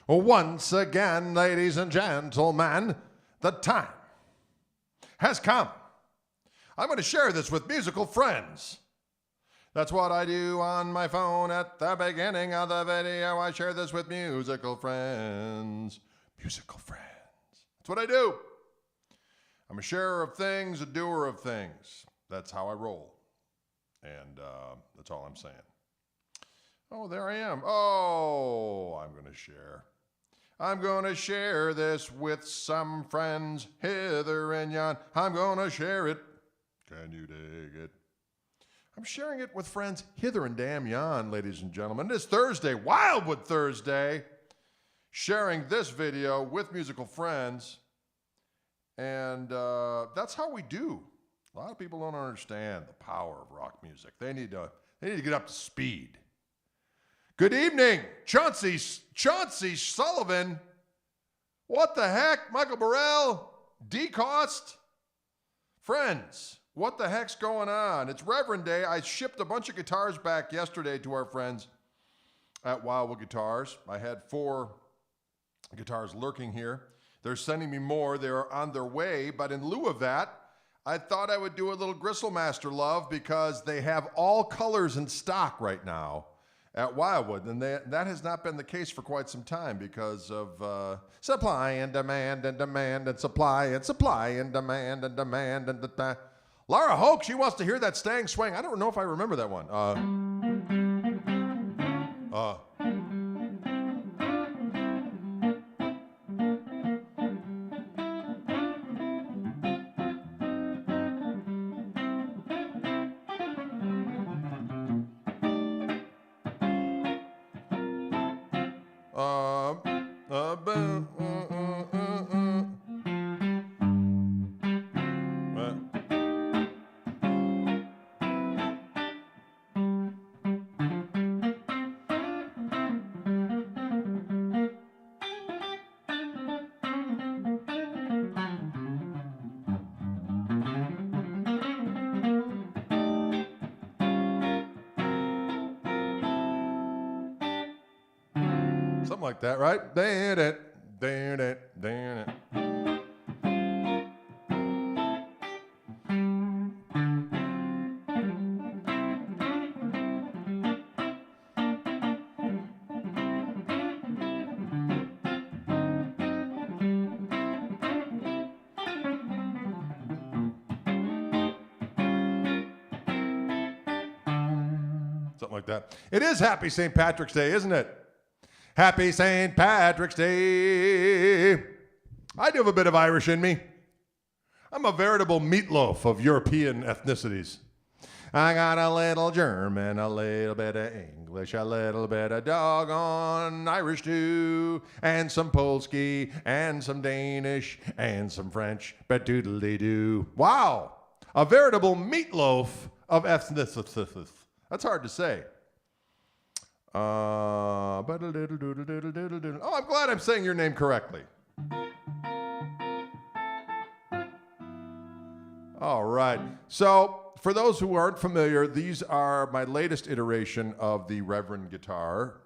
Once again, ladies and gentlemen, the time has come. I'm going to share this with musical friends. That's what I do on my phone at the beginning of the video. I share this with musical friends. Musical friends. That's what I do. I'm a sharer of things, a doer of things. That's how I roll. And that's all I'm saying. Oh, there I am. Oh, I'm going to share. I'm going to share this with some friends hither and yon. I'm going to share it. Can you dig it? I'm sharing it with friends hither and damn yon, ladies and gentlemen. It's Thursday, Wildwood Thursday. Sharing this video with musical friends. And that's how we do. A lot of people don't understand the power of rock music. They need to get up to speed. Good evening, Chauncey Sullivan. What the heck, Michael Burrell, D-Cost. Friends, what the heck's going on? It's Reverend Day. I shipped a bunch of guitars back yesterday to our friends at Wildwood Guitars. I had 4 guitars lurking here. They're sending me more. They're on their way. But in lieu of that, I thought I would do a little Gristle Master love because they have all colors in stock right now at Wildwood, and that has not been the case for quite some time because of supply and demand and demand and supply and supply and demand and demand and Laura Hoke, she wants to hear that Stang Swing. I don't know if I remember that one. Something like that, right? Damn it. Something like that. It is Happy St. Patrick's Day, isn't it? Happy St. Patrick's Day. I do have a bit of Irish in me. I'm a veritable meatloaf of European ethnicities. I got a little German, a little bit of English, a little bit of doggone Irish too, and some Polski, and some Danish, and some French, but doodly-doo. Wow, a veritable meatloaf of ethnicities. That's hard to say. Oh, I'm glad I'm saying your name correctly. All right. So, for those who aren't familiar, these are my latest iteration of the Reverend guitar.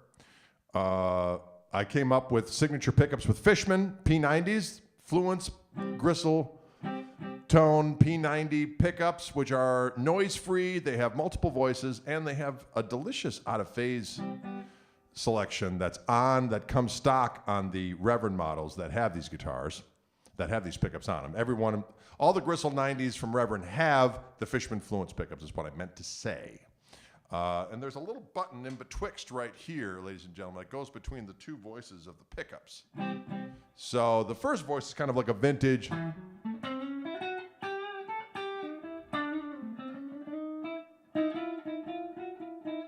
I came up with signature pickups with Fishman, P90s, Fluence, Gristle, Tone, P90 pickups, which are noise-free. They have multiple voices, and they have a delicious out-of-phase selection that comes stock on the Reverend models that have these guitars, that have these pickups on them. All the Gristle 90s from Reverend have the Fishman Fluence pickups, is what I meant to say. And there's a little button in betwixt right here, ladies and gentlemen, that goes between the 2 voices of the pickups. So the first voice is kind of like a vintage.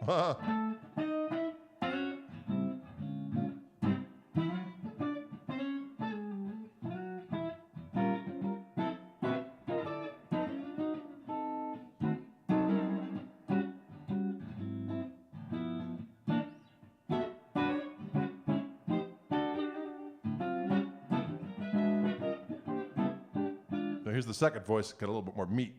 So here's the second voice, got a little bit more meat.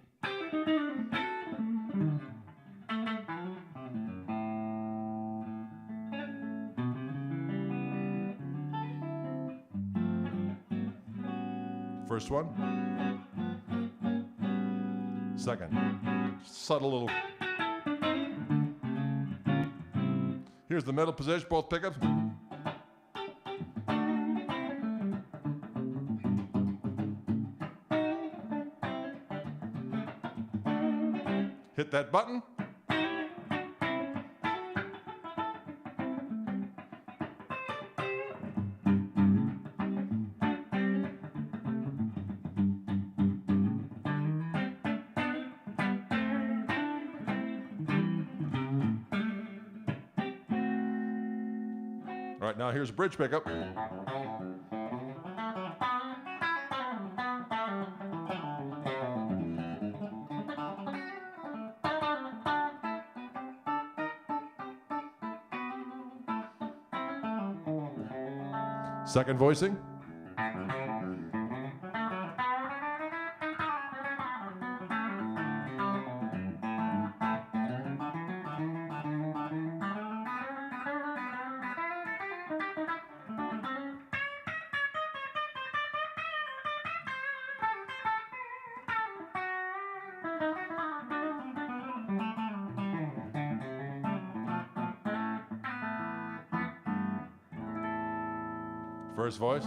First one. Second. Subtle little. Here's the middle position, both pickups. Hit that button. All right, now here's a bridge pickup. Second voicing. First voice.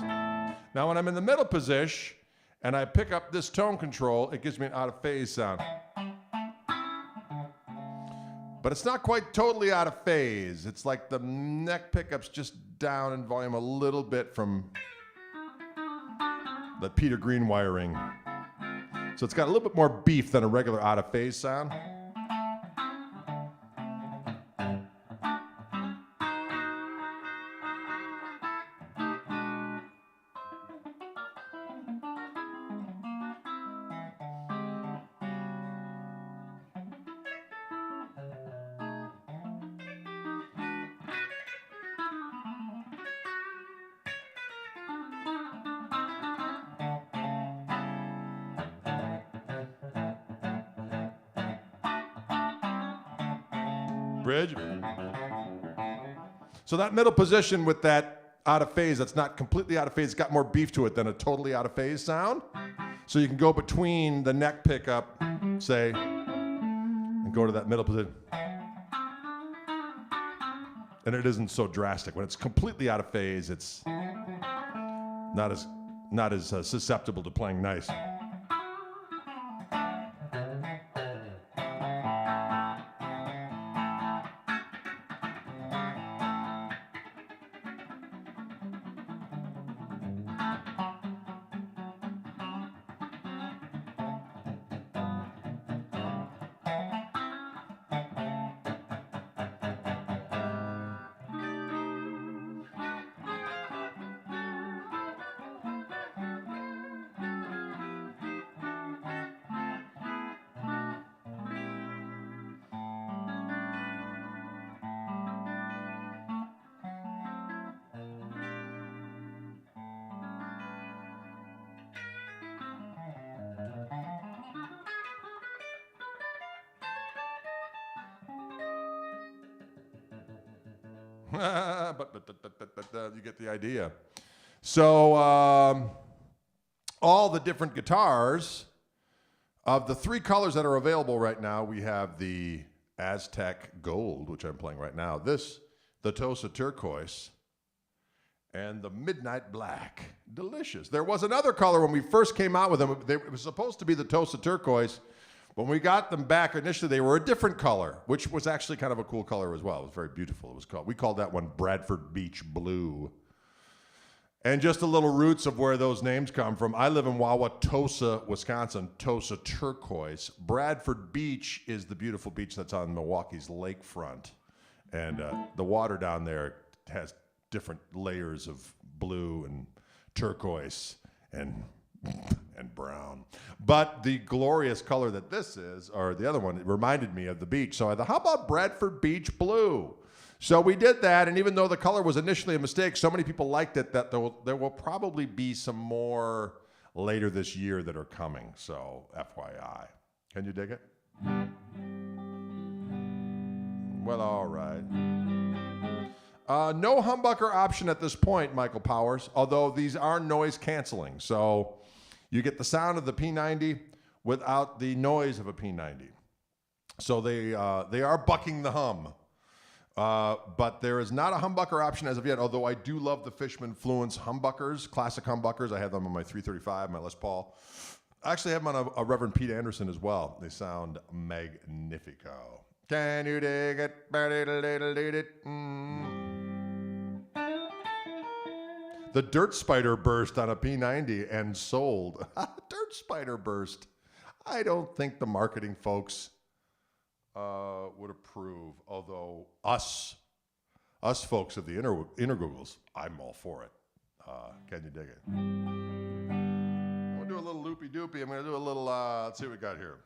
Now when I'm in the middle position and I pick up this tone control, it gives me an out of phase sound. But it's not quite totally out of phase. It's like the neck pickup's just down in volume a little bit from the Peter Green wiring. So it's got a little bit more beef than a regular out of phase sound. Bridge. So that middle position with that out of phase, that's not completely out of phase, it's got more beef to it than a totally out of phase sound. So you can go between the neck pickup, say, and go to that middle position. And it isn't so drastic. When it's completely out of phase, it's not as susceptible to playing nice. but you get the idea. So all the different guitars, of the three colors that are available right now, we have the Aztec Gold, which I'm playing right now, this, the Tosa Turquoise, and the Midnight Black. Delicious. There was another color when we first came out with them. It was supposed to be the Tosa Turquoise. When we got them back initially, they were a different color, which was actually kind of a cool color as well. It was very beautiful. We called that one Bradford Beach Blue. And just a little roots of where those names come from. I live in Wauwatosa, Wisconsin, Tosa Turquoise. Bradford Beach is the beautiful beach that's on Milwaukee's lakefront. And the water down there has different layers of blue and turquoise and brown. But the glorious color that this is, or the other one, it reminded me of the beach. So I thought, how about Bradford Beach Blue? So we did that, and even though the color was initially a mistake, so many people liked it that there will probably be some more later this year that are coming. So FYI. Can you dig it? Well, all right. No humbucker option at this point, Michael Powers, although these are noise canceling. So You get the sound of the P90 without the noise of a P90. So they are bucking the hum. But there is not a humbucker option as of yet, although I do love the Fishman Fluence humbuckers, classic humbuckers. I have them on my 335, my Les Paul. I actually have them on a Reverend Pete Anderson as well. They sound magnifico. Can you dig it? The Dirt Spider burst on a P90 and sold. Dirt Spider burst. I don't think the marketing folks would approve, although us folks at the inner Googles, I'm all for it. Can you dig it? I'm gonna do a little loopy doopy. I'm gonna do a little. Let's see what we got here.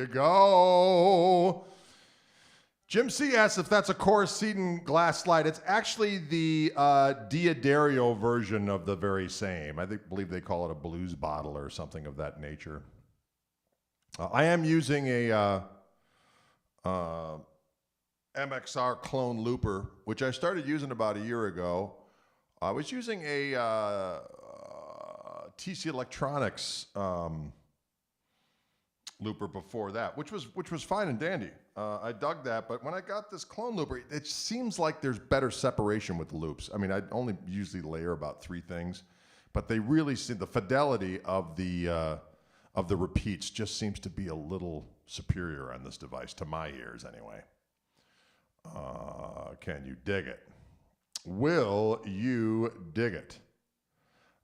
you go. Jim C. asks if that's a Coruscant glass slide. It's actually the Diodario version of the very same. Believe they call it a blues bottle or something of that nature. I am using a MXR clone looper, which I started using about a year ago. I was using a TC Electronics looper before that, which was fine and dandy. I dug that, but when I got this clone looper, it seems like there's better separation with the loops. I mean, I only usually layer about 3 things, but they really see the fidelity of the repeats just seems to be a little superior on this device, to my ears anyway. Can you dig it? Will you dig it?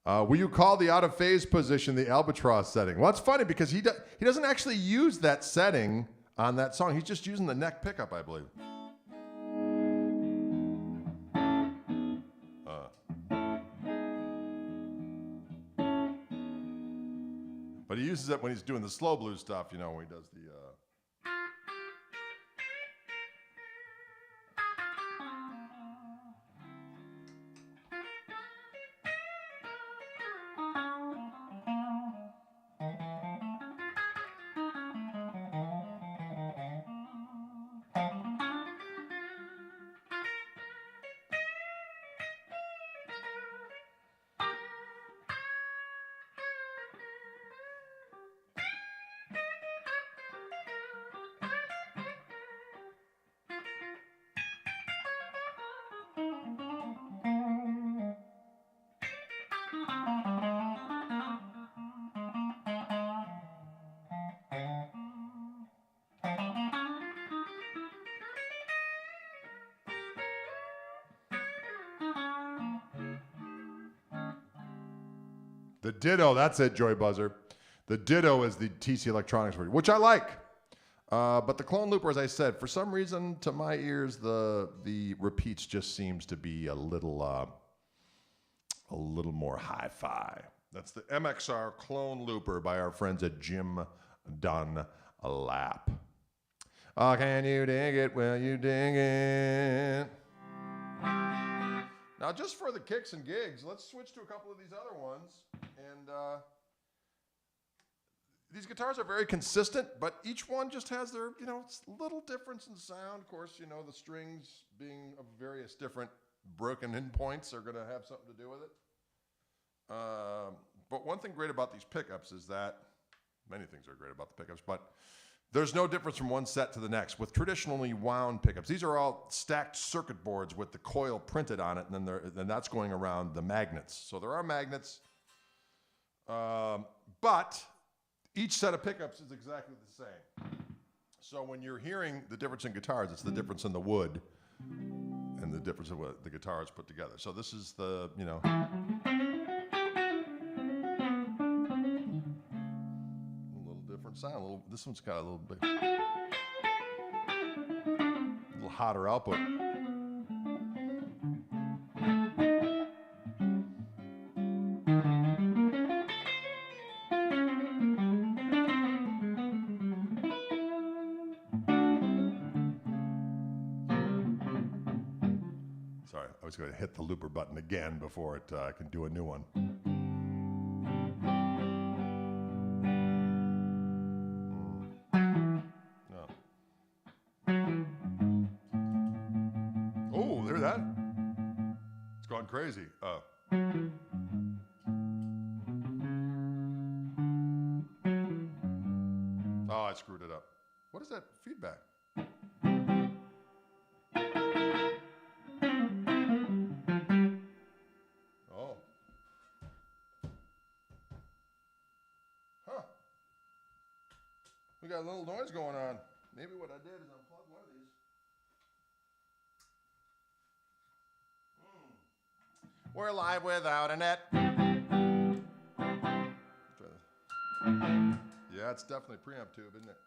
Will you call the out of phase position the albatross setting? Well, it's funny because he doesn't actually use that setting on that song. He's just using the neck pickup, I believe. But he uses it when he's doing the slow blues stuff, you know, when he does the... The Ditto, that's it, Joy Buzzer. The Ditto is the TC Electronics version, which I like. But the clone looper, as I said, for some reason, to my ears, the repeats just seems to be a little more hi-fi. That's the MXR clone looper by our friends at Jim Dunlap. Can you dig it? Will you dig it? Now, just for the kicks and gigs, let's switch to a couple of these other ones. And these guitars are very consistent, but each one just has their, it's little difference in sound. Of course, the strings being of various different broken in points are going to have something to do with it. But one thing great about these pickups is that, many things are great about the pickups, but there's no difference from one set to the next. With traditionally wound pickups, these are all stacked circuit boards with the coil printed on it, and then that's going around the magnets. So there are magnets, but each set of pickups is exactly the same. So when you're hearing the difference in guitars, it's the difference in the wood and the difference of what the guitar is put together. So this is the, sound. This one's got a little bit, hotter output. Sorry, I was going to hit the looper button again before I can do a new one. Crazy. Oh, I screwed it up. What is that feedback? Oh. Huh. We got a little noise going on. Maybe what I did is unplug one of these. We're live without a net. Yeah, it's definitely preamp tube, isn't it?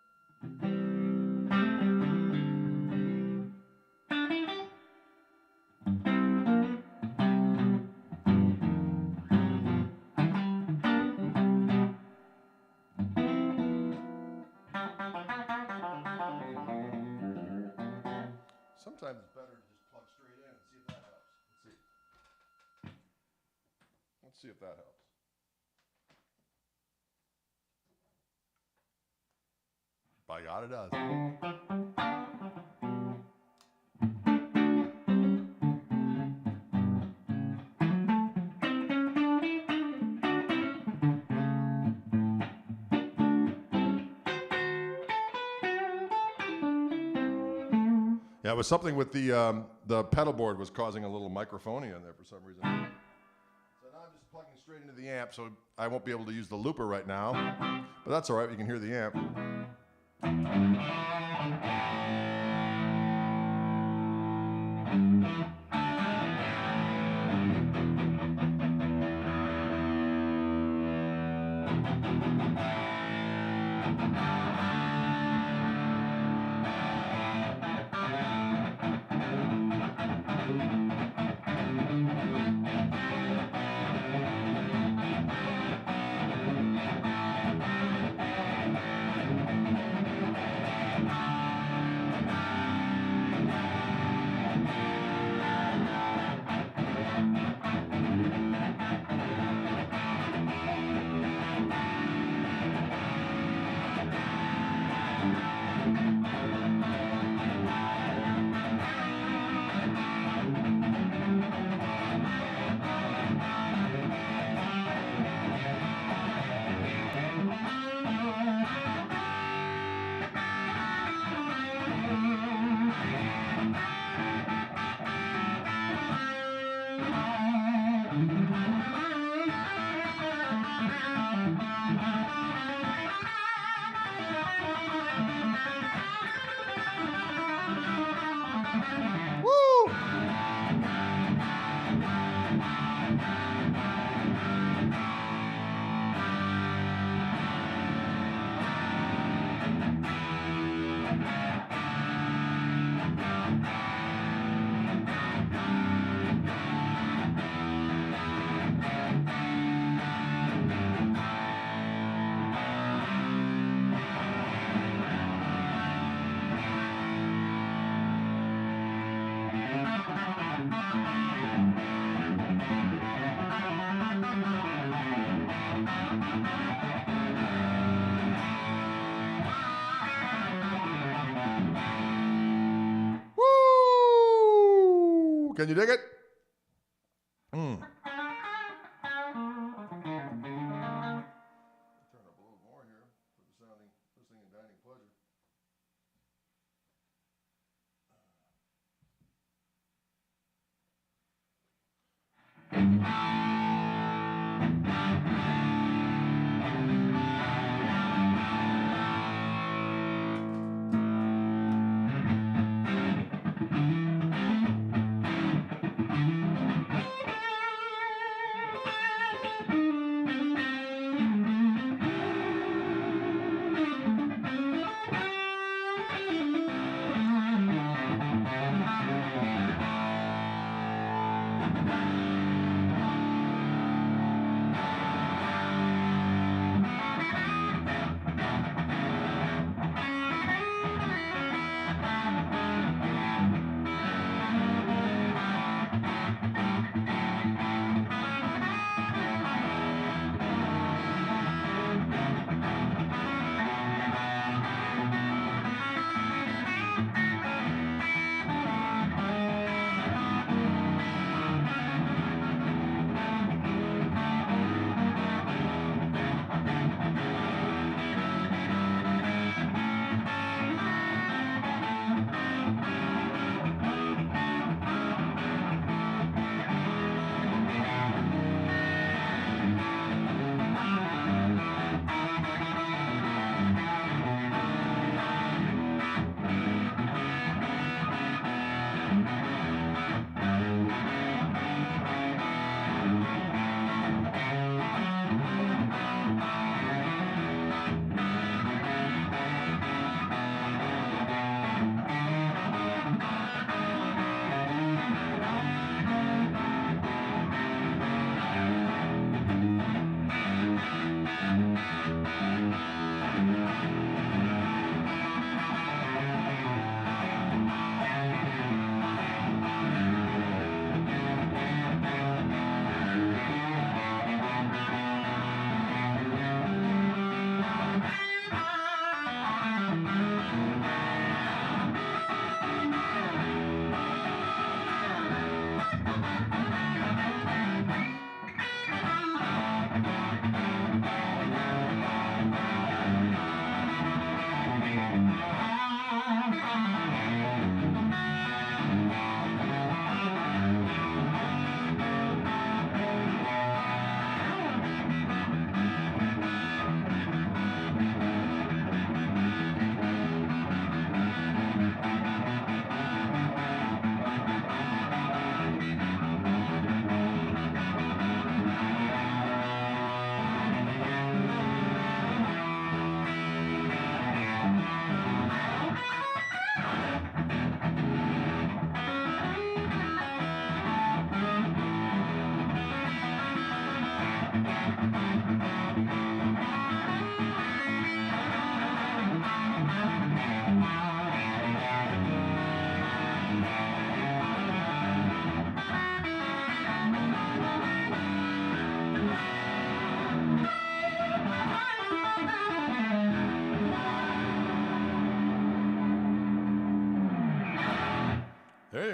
Let's see if that helps. By God, it does. Yeah, it was something with the pedal board was causing a little microphonia in there for some reason. So now I'm just plugging straight into the amp, so I won't be able to use the looper right now. But that's all right, you can hear the amp. Can you dig it? Turn up a little more here for the listening and dining pleasure.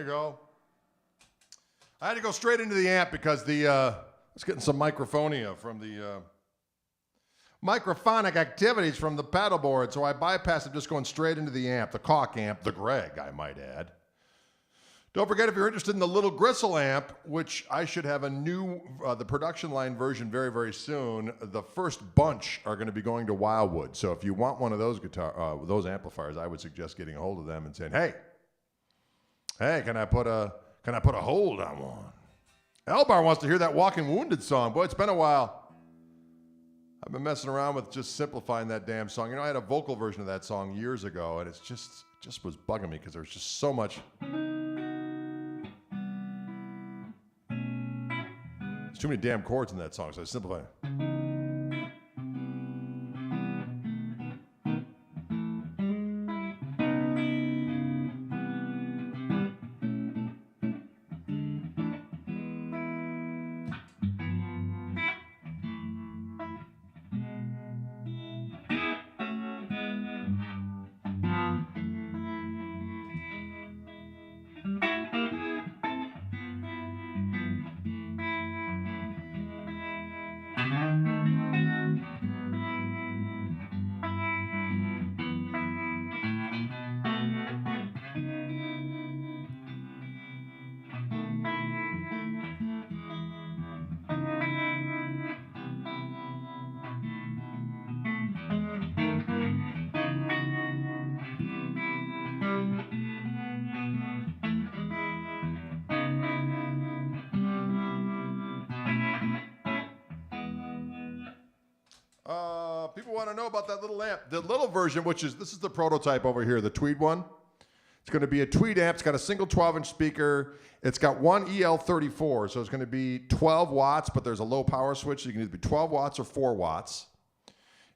go. I had to go straight into the amp because I was getting some microphonia from the microphonic activities from the paddleboard, so I bypassed it just going straight into the amp, the Koch amp, the Greg, I might add. Don't forget, if you're interested in the little Gristle amp, which I should have a new, the production line version very, very soon, the first bunch are going to be going to Wildwood. So if you want one of those those amplifiers, I would suggest getting a hold of them and saying, hey, can I put a hold on one? Elbar wants to hear that Walking Wounded song. Boy, it's been a while. I've been messing around with just simplifying that damn song. You know, I had a vocal version of that song years ago, and it's just was bugging me because there's just so much. There's too many damn chords in that song, so I simplify it. People want to know about that little amp. The little version, this is the prototype over here, the Tweed one. It's going to be a Tweed amp. It's got a single 12-inch speaker. It's got one EL34, so it's going to be 12 watts, but there's a low power switch, so you can either be 12 watts or 4 watts.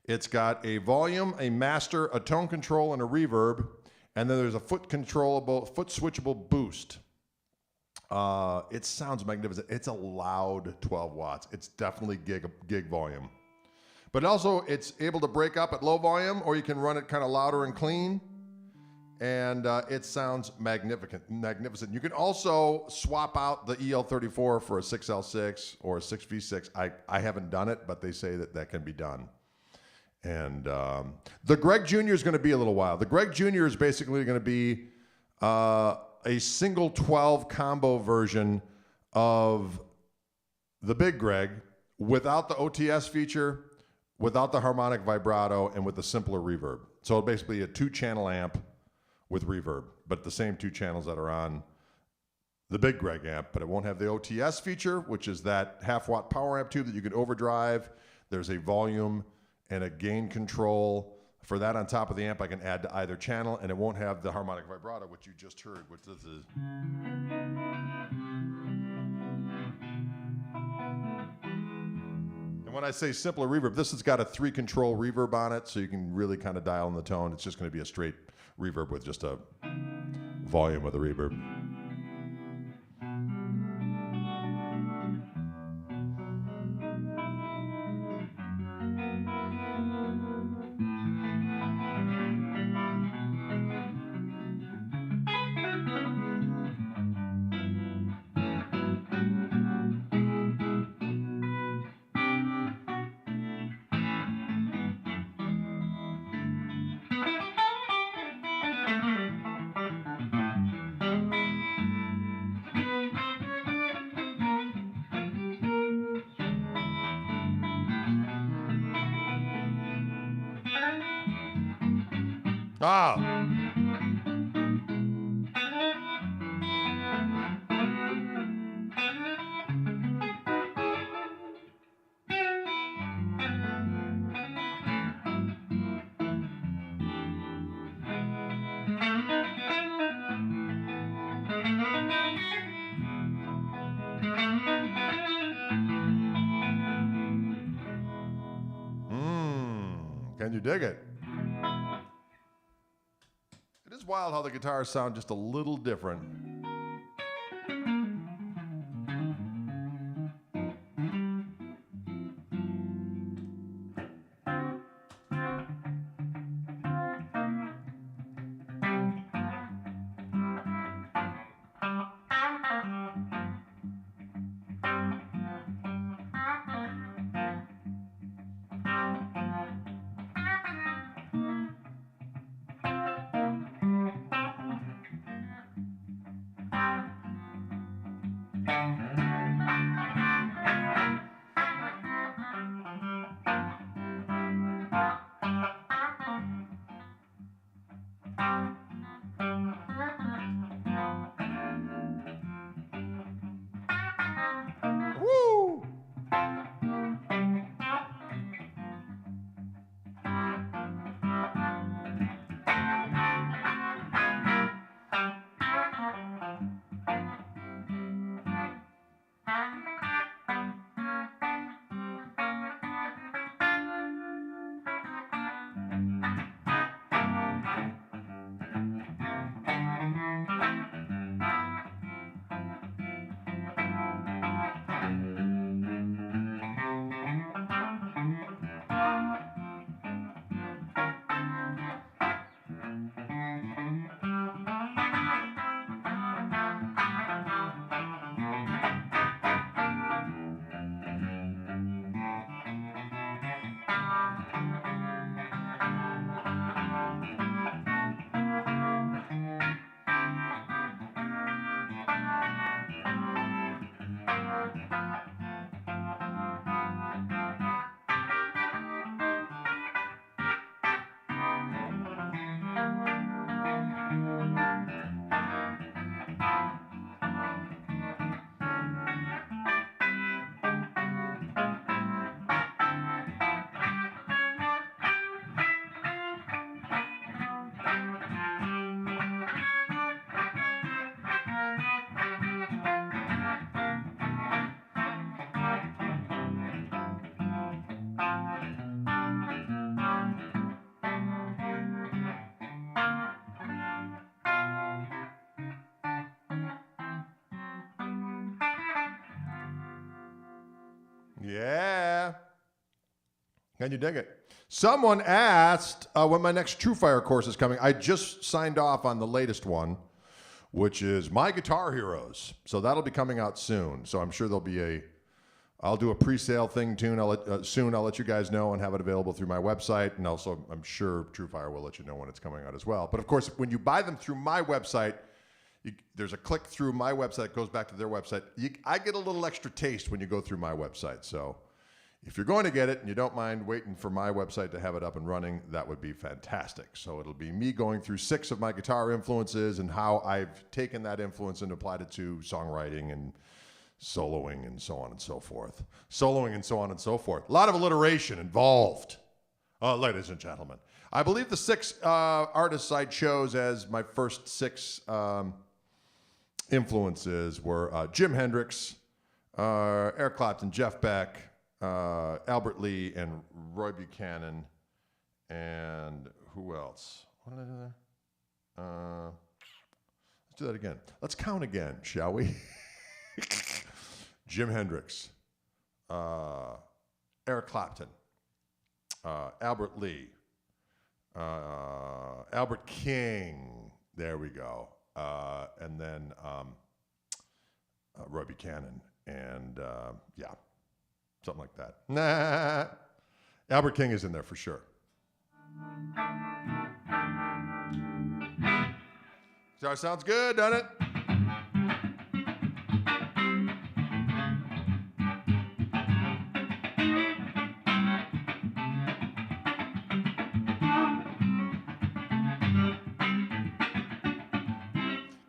It's got a volume, a master, a tone control, and a reverb, and then there's a foot switchable boost. It sounds magnificent. It's a loud 12 watts. It's definitely gig volume. But also, it's able to break up at low volume, or you can run it kind of louder and clean, and it sounds magnificent. You can also swap out the EL34 for a 6L6 or a 6V6. I haven't done it, but they say that can be done. And the Greg Jr. is going to be a little while. The Greg Jr. is basically going to be a single 12 combo version of the Big Greg without the OTS feature, without the harmonic vibrato, and with a simpler reverb. So basically a 2-channel amp with reverb, but the same 2 channels that are on the Big Greg amp, but it won't have the OTS feature, which is that 1/2 watt power amp tube that you can overdrive. There's a volume and a gain control. For that on top of the amp, I can add to either channel, and it won't have the harmonic vibrato, which you just heard, which this is. And when I say simpler reverb, this has got a 3-control reverb on it, so you can really kind of dial in the tone. It's just going to be a straight reverb with just a volume of the reverb. Ah. Can you dig it? It is wild how the guitars sound just a little different. Yeah. Can you dig it? Someone asked when my next True Fire course is coming. I just signed off on the latest one, which is My Guitar Heroes. So that'll be coming out soon. So I'm sure there'll be I'll do a pre-sale thing soon. I'll let you guys know and have it available through my website. And also, I'm sure True Fire will let you know when it's coming out as well. But of course, when you buy them through my website, there's a click through my website that goes back to their website. I get a little extra taste when you go through my website. So if you're going to get it and you don't mind waiting for my website to have it up and running, that would be fantastic. So it'll be me going through 6 of my guitar influences and how I've taken that influence and applied it to songwriting and soloing and so on and so forth. Soloing and so on and so forth. A lot of alliteration involved, ladies and gentlemen. I believe the 6 artists I chose as my first 6 influences were Jim Hendrix, Eric Clapton, Jeff Beck, Albert Lee, and Roy Buchanan, and who else? What did I do there? Let's do that again. Let's count again, shall we? Jim Hendrix, Eric Clapton, Albert Lee, Albert King, there we go, and then Roy Buchanan, and yeah, something like that. Nah, Albert King is in there for sure. So sounds good, doesn't it?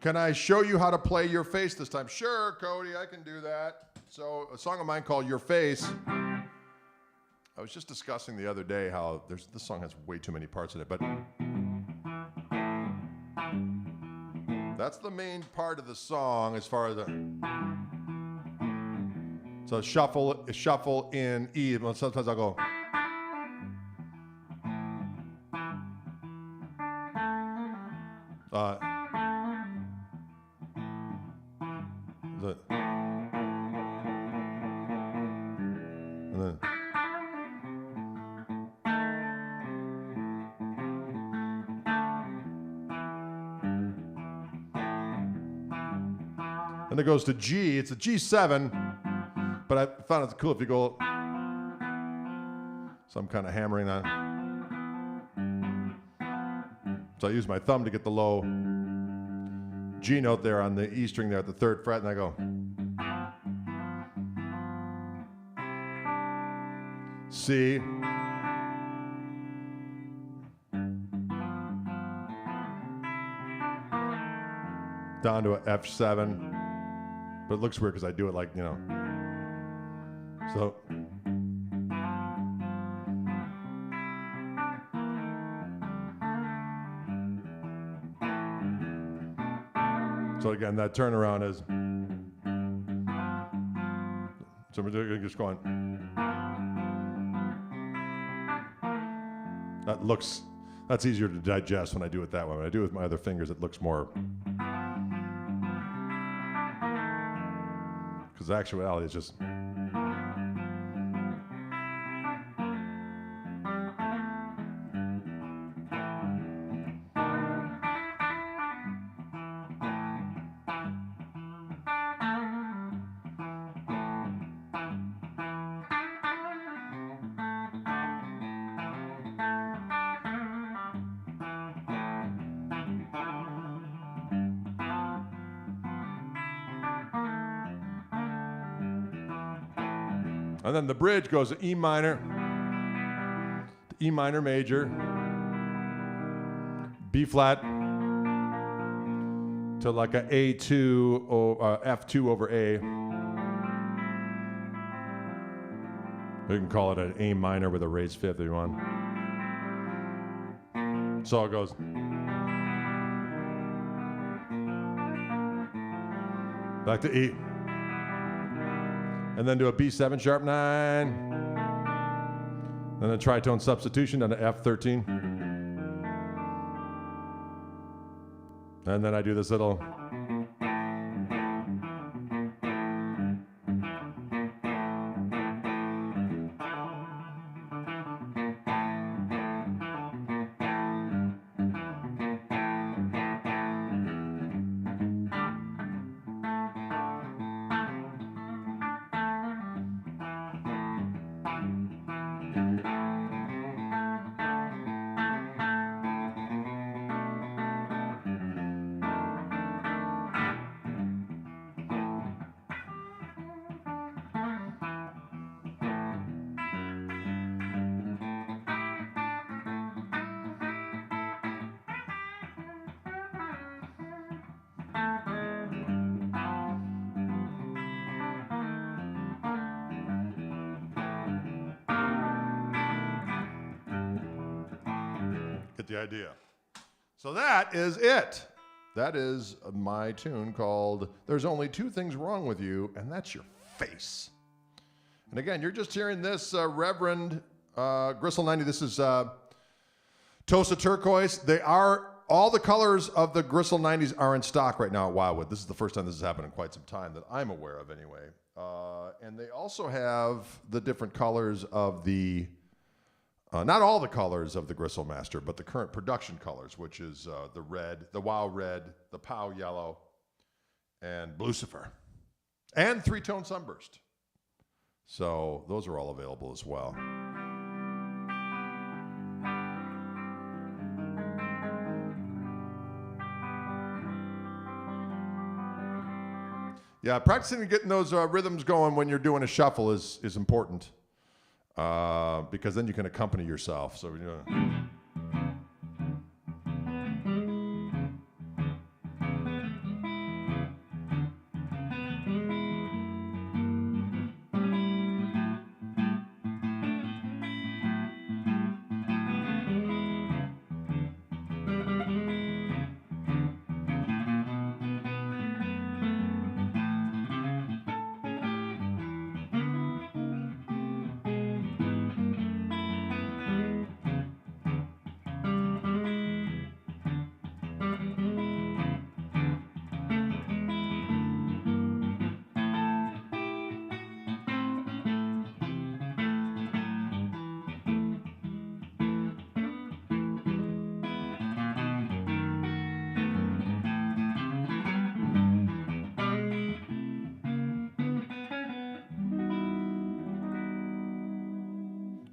Can I show you how to play Your Face this time? Sure, Cody, I can do that. So a song of mine called Your Face. I was just discussing the other day how this song has way too many parts in it, but that's the main part of the song as far as so shuffle in E. Well, sometimes I'll go. Then it goes to G. It's a G7, but I found it cool if you go. So I'm kind of hammering on. So I use my thumb to get the low G note there on the E string there at the 3rd fret, and I go. C. Down to a F7. But it looks weird because I do it like, you know. So again, that turnaround is. So we're just going. That's easier to digest when I do it that way. When I do it with my other fingers, it looks more. Because the actuality is just. And then the bridge goes to E minor, to E minor major, B flat, to like a A2 or F2 over A. You can call it an A minor with a raised fifth if you want. So it goes. Back to E. And then do a B7 sharp 9. Then a tritone substitution down to F13. And then I do this little. Get the idea. So that is it. That is my tune called There's Only Two Things Wrong With You, and that's your face. And again, you're just hearing this Reverend Gristle 90. This is Tosa Turquoise. They are, all the colors of the Gristle 90s are in stock right now at Wildwood. This is the first time this has happened in quite some time that I'm aware of anyway. And they also have the different colors of the not all the colors of the Gristle Master, but the current production colors, which is the red, the Wow red, the Pow yellow, and Lucifer, and three-tone sunburst. So those are all available as well. Yeah, practicing and getting those rhythms going when you're doing a shuffle is important. Because then you can accompany yourself. So, you know.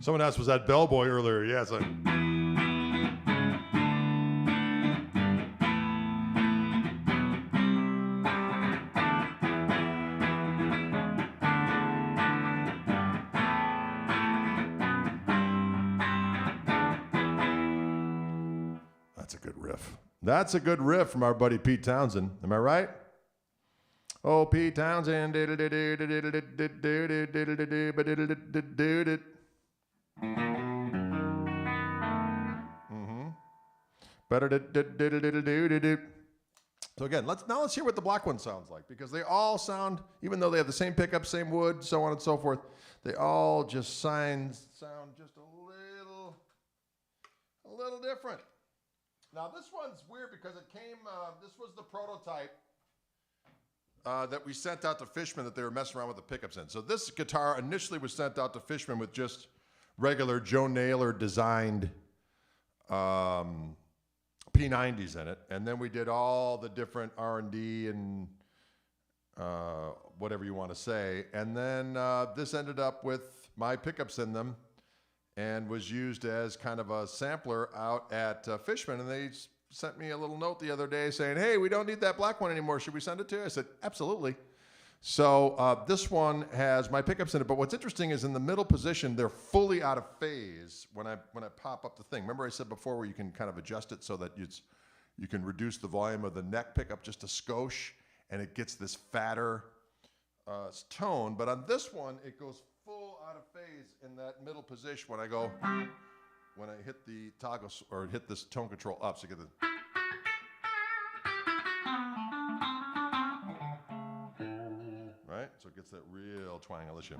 Someone asked, was that bellboy earlier? Yeah, it's like. That's a good riff. That's a good riff from our buddy Pete Townsend. Am I right? Oh, Pete Townsend. So again, let's hear what the black one sounds like, because they all sound, even though they have the same pickup, same wood, so on and so forth, they all just sound just a little different. Now this one's weird because it came, this was the prototype that we sent out to Fishman that they were messing around with the pickups in. So this guitar initially was sent out to Fishman with just regular Joe Naylor designed P90s in it, and then we did all the different R&D and whatever you want to say, and then this ended up with my pickups in them and was used as kind of a sampler out at Fishman, and they sent me a little note the other day saying, hey, we don't need that black one anymore, should we send it to you? I said, absolutely. So this one has my pickups in it, but what's interesting is in the middle position, they're fully out of phase when I pop up the thing. Remember I said before where you can kind of adjust it so that you can reduce the volume of the neck pickup just a skosh, and it gets this fatter tone. But on this one, it goes full out of phase in that middle position when I hit the toggle or hit this tone control up. So you get the. Right? So it gets that real twang. I'll let you.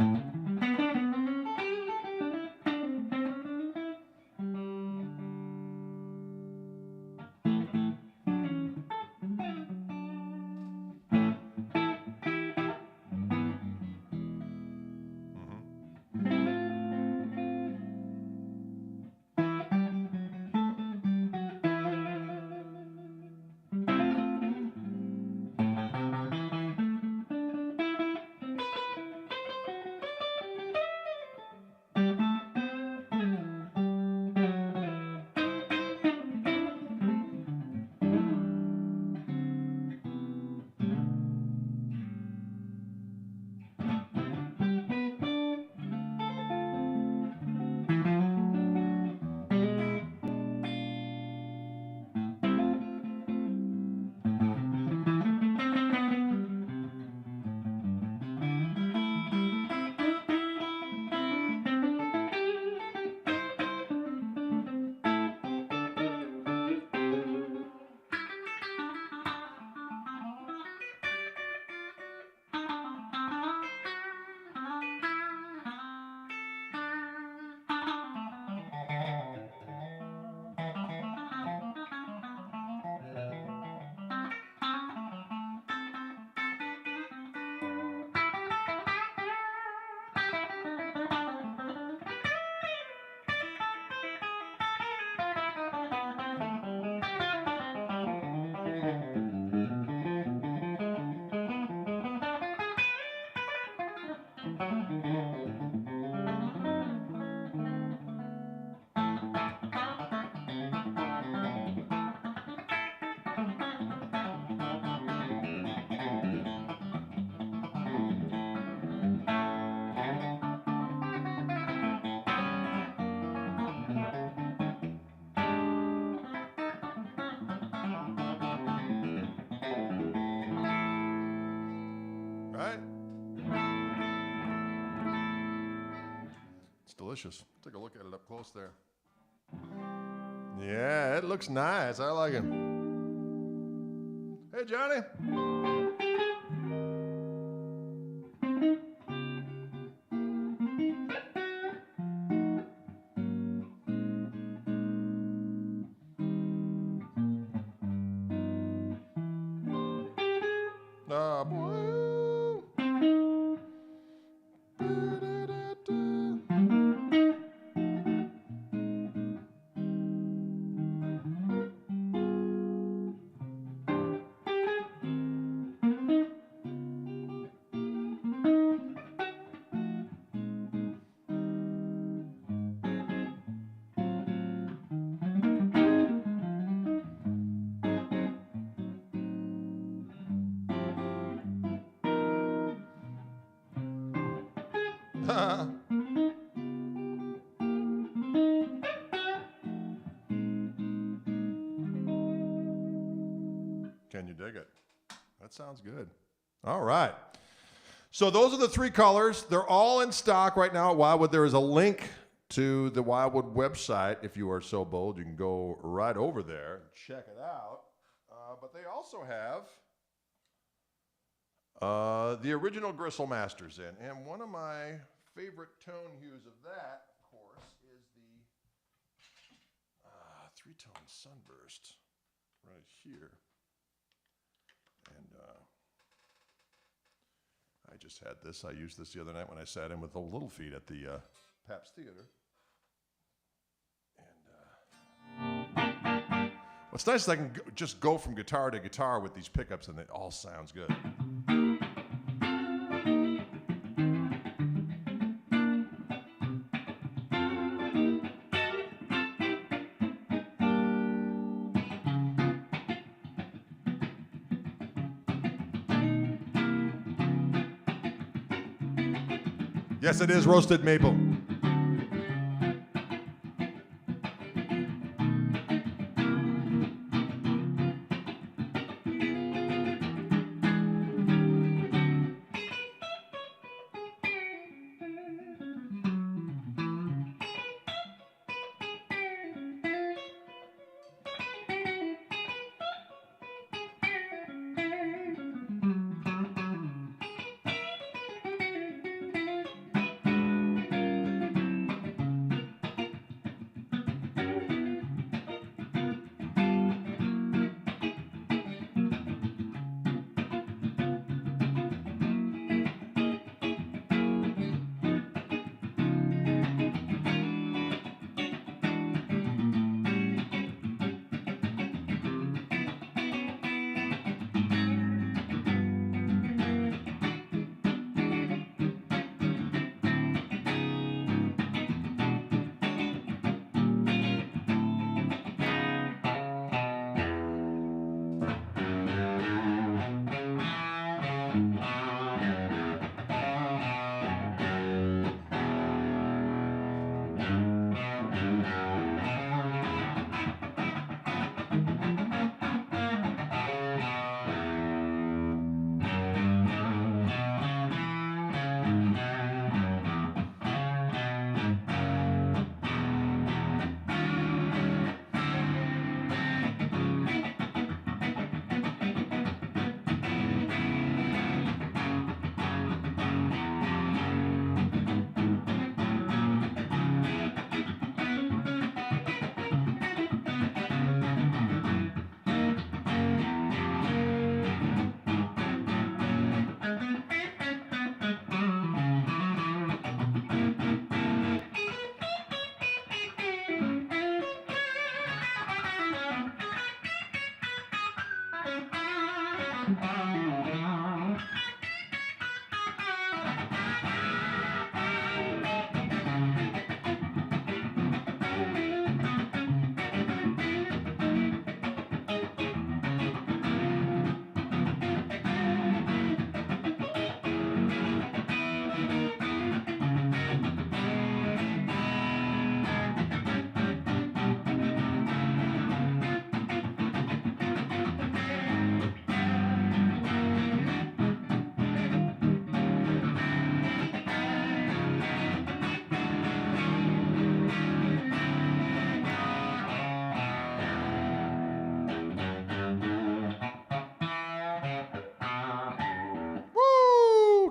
Right? It's delicious. Take a look at it up close there. Yeah, it looks nice. I like it. Hey, Johnny. Boy. Can you dig it? That sounds good. All right. So those are the three colors. They're all in stock right now at Wildwood. There is a link to the Wildwood website. If you are so bold, you can go right over there and check it out. But they also have the original Gristle Masters in. And one of my favorite tone hues of that, of course, is the three-tone sunburst right here. And I just had this. I used this the other night when I sat in with the Little Feet at the Pabst Theater. And what's nice is I can just go from guitar to guitar with these pickups, and it all sounds good. Yes, it is roasted maple.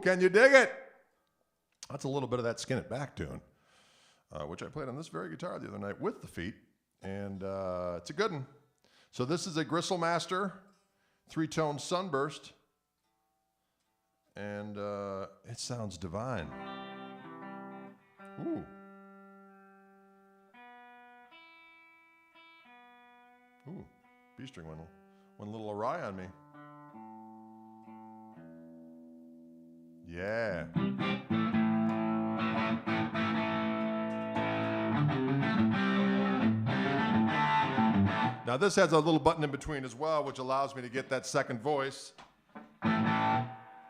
Can you dig it? That's a little bit of that Skin It Back tune, which I played on this very guitar the other night with the feet, and it's a good one. So this is a Gristle Master 3-tone Sunburst, and it sounds divine. Ooh. Ooh, B-string went a little awry on me. Yeah. Now this has a little button in between as well, which allows me to get that second voice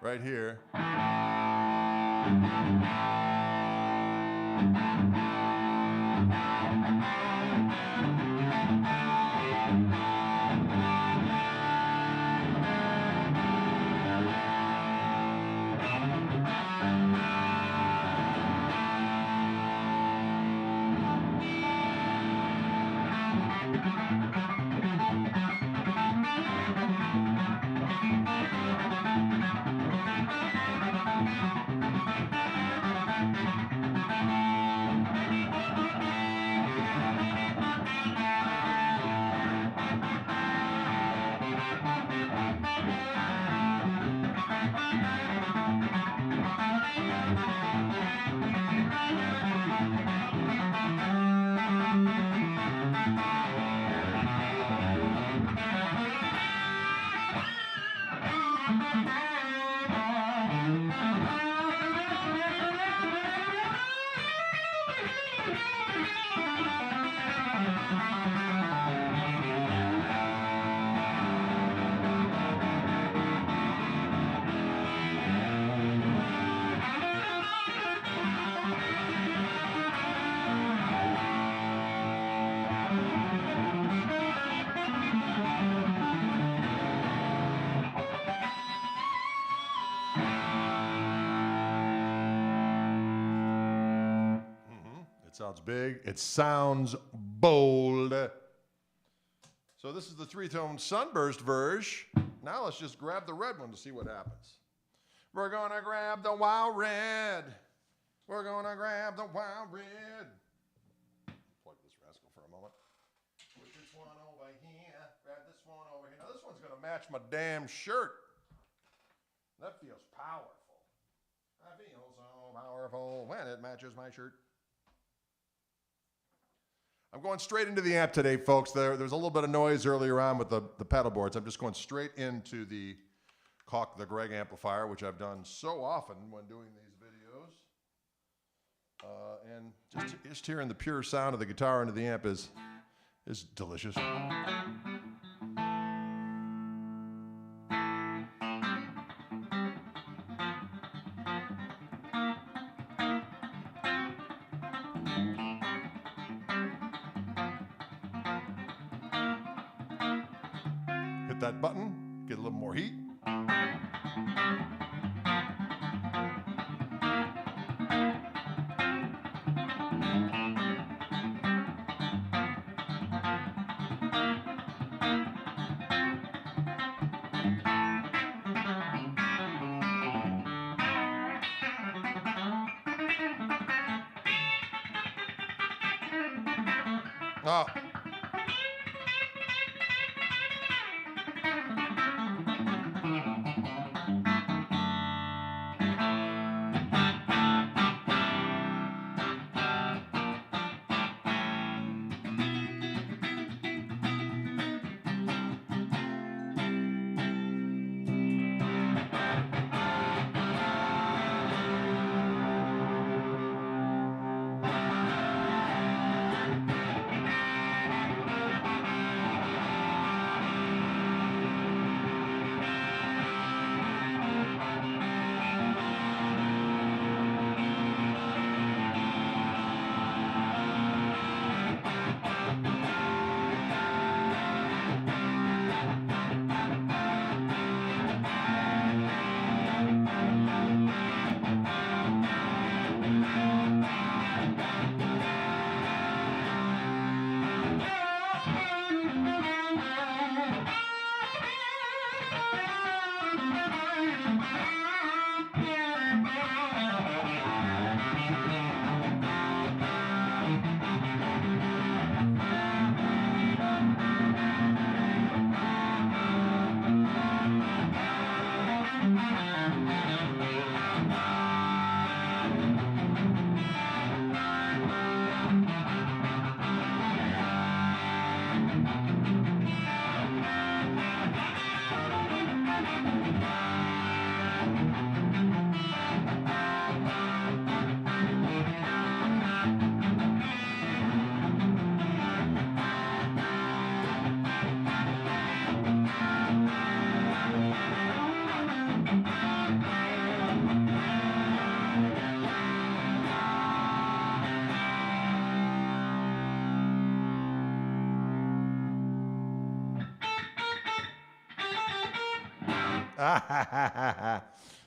right here. sounds big. It sounds bold. So this is the 3-tone sunburst version. Now let's just grab the red one to see what happens. We're gonna grab the wild red. We're gonna grab the wild red. Plug this rascal for a moment. Put this one over here. Grab this one over here. Now this one's gonna match my damn shirt. That feels powerful. That feels so powerful when it matches my shirt. I'm going straight into the amp today, folks. There's a little bit of noise earlier on with the pedal boards. I'm just going straight into the Koch, the Greg amplifier, which I've done so often when doing these videos. And just hearing the pure sound of the guitar into the amp is delicious. Hit that button, get a little more heat. Oh.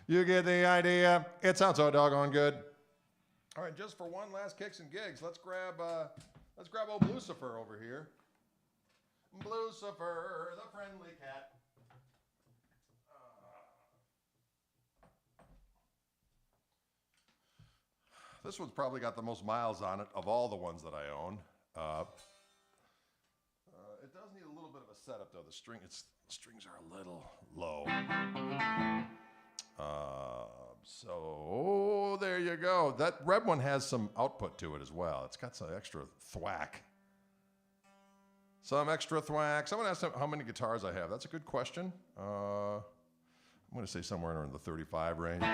You get the idea. It sounds so doggone good. All right, just for one last kicks and gigs, let's grab old Lucifer over here. Lucifer, the friendly cat. This one's probably got the most miles on it of all the ones that I own. It does need a little bit of a setup though. The strings are a little low. So there you go. That red one has some output to it as well. It's got some extra thwack. Some extra thwack. Someone asked how many guitars I have. That's a good question. I'm going to say somewhere around the 35 range.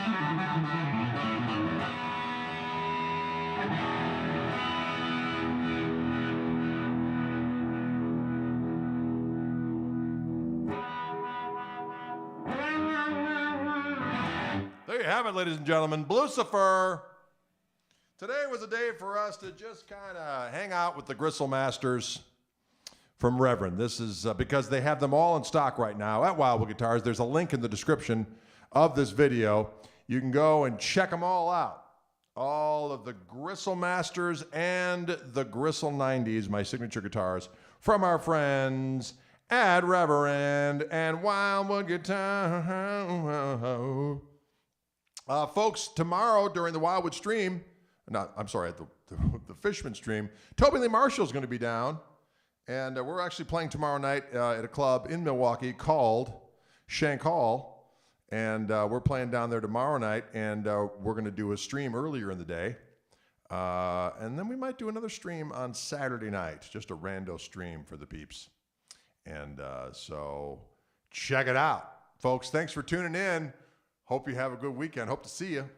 There you have it, ladies and gentlemen. Lucifer. Today was a day for us to just kind of hang out with the Gristle Masters from Reverend. This is because they have them all in stock right now at Wildwood Guitars. There's a link in the description of this video. You can go and check them all out. All of the Gristle Masters and the Gristle 90s, my signature guitars, from our friends at Reverend and Wildwood Guitar. Folks, tomorrow during the Wildwood stream, at the Fishman stream, Toby Lee Marshall's going to be down. And we're actually playing tomorrow night at a club in Milwaukee called Shank Hall. And we're playing down there tomorrow night. And we're going to do a stream earlier in the day. And then we might do another stream on Saturday night. Just a rando stream for the peeps. And so check it out. Folks, thanks for tuning in. Hope you have a good weekend. Hope to see you.